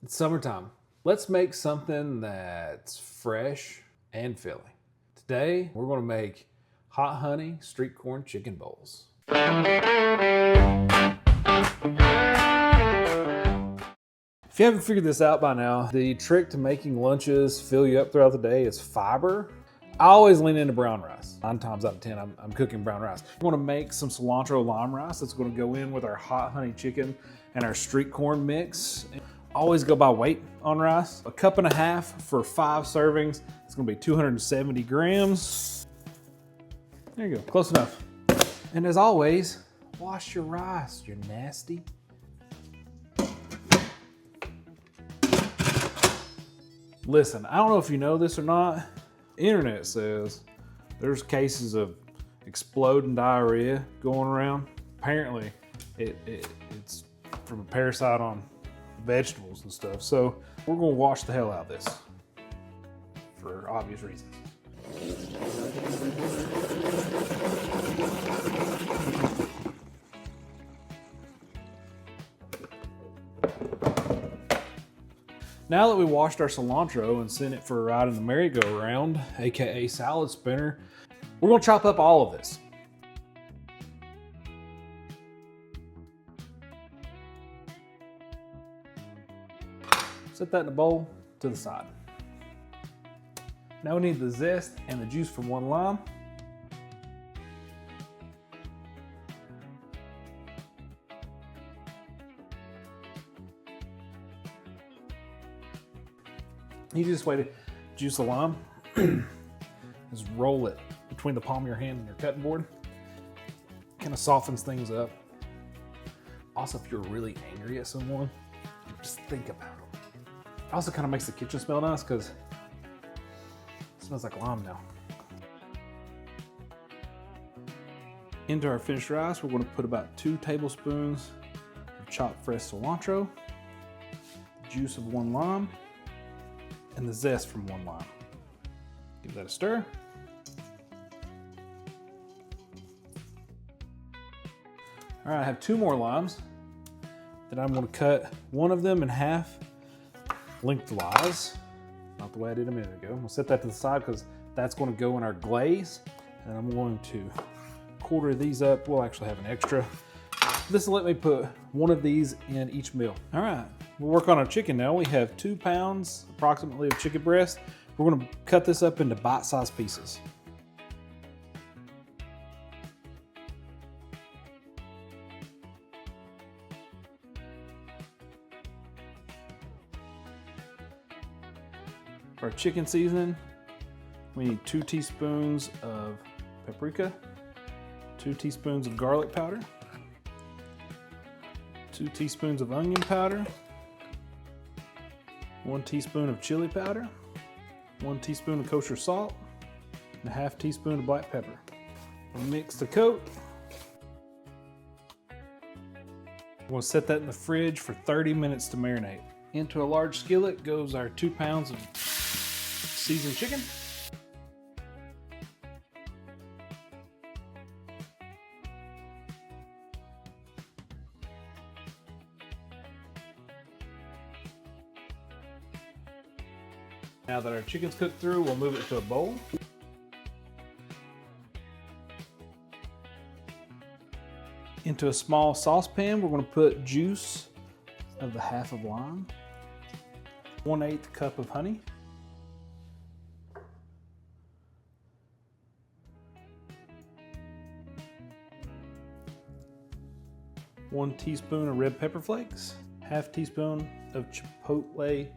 It's summertime. Let's make something that's fresh and filling. Today, we're going to make hot honey street corn chicken bowls. If you haven't figured this out by now, the trick to making lunches fill you up throughout the day is fiber. I always lean into brown rice. 9 times out of 10, I'm cooking brown rice. We're gonna make some cilantro lime rice that's gonna go in with our hot honey chicken and our street corn mix. Always go by weight on rice. 1.5 cups for 5 servings. It's gonna be 270 grams. There you go, close enough. And as always, wash your rice, you're nasty. Listen, I don't know if you know this or not. The internet says there's cases of exploding diarrhea going around. Apparently, it's from a parasite on vegetables and stuff. So we're gonna wash the hell out of this for obvious reasons. Now that we washed our cilantro and sent it for a ride in the merry-go-round, aka salad spinner, we're gonna chop up all of this. Set that in a bowl to the side. Now we need the zest and the juice from 1 lime. Easiest way to juice a lime is roll it between the palm of your hand and your cutting board. Kind of softens things up. Also, if you're really angry at someone, just think about them. Also kind of makes the kitchen smell nice because it smells like lime now. Into our finished rice, we're going to put about 2 tablespoons of chopped fresh cilantro, the juice of 1 lime, and the zest from 1 lime. Give that a stir. All right, I have 2 more limes that I'm going to cut one of them in half lengthwise, not the way I did a minute ago. I'm going to set that to the side because that's going to go in our glaze, and I'm going to quarter these up. We'll actually have an extra. This will let me put one of these in each meal. All right, we'll work on our chicken now. We have 2 pounds approximately of chicken breast. We're gonna cut this up into bite-sized pieces. For our chicken seasoning, we need 2 teaspoons of paprika, 2 teaspoons of garlic powder, 2 teaspoons of onion powder, 1 teaspoon of chili powder, 1 teaspoon of kosher salt, and a 1/2 teaspoon of black pepper. We'll mix the coat. We're going to set that in the fridge for 30 minutes to marinate. Into a large skillet goes our 2 pounds of seasoned chicken. Now that our chicken's cooked through, we'll move it to a bowl. Into a small saucepan, we're going to put juice of the 1/2 lime, 1/8 cup of honey, one teaspoon of red pepper flakes, 1/2 teaspoon of chipotle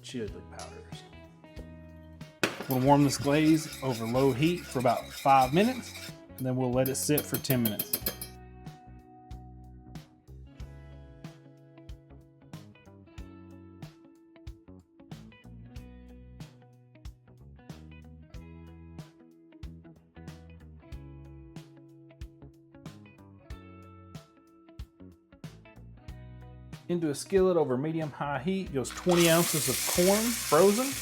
chili powders. We'll warm this glaze over low heat for about 5 minutes, and then we'll let it sit for 10 minutes. Into a skillet over medium-high heat goes 20 ounces of corn, frozen.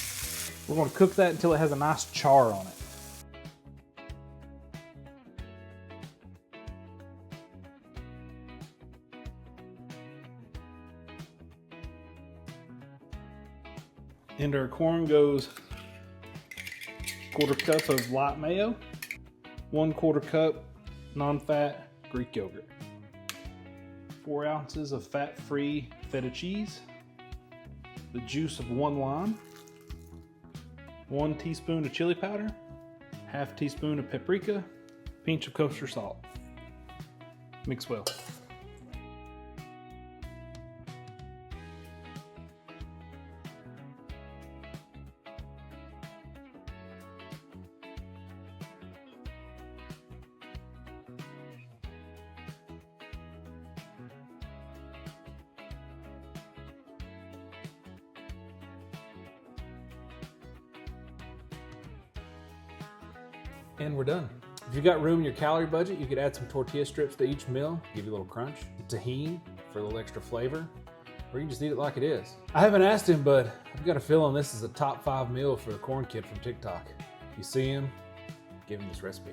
We're going to cook that until it has a nice char on it. Into our corn goes 1/4 cup of light mayo, 1/4 cup non-fat Greek yogurt, 4 ounces of fat-free feta cheese, the juice of 1 lime, 1 teaspoon of chili powder, 1/2 teaspoon of paprika, pinch of kosher salt. Mix well. And we're done. If you've got room in your calorie budget, you could add some tortilla strips to each meal, give you a little crunch, tahini for a little extra flavor, or you can just eat it like it is. I haven't asked him, but I've got a feeling this is a top 5 meal for the corn kid from TikTok. If you see him, give him this recipe.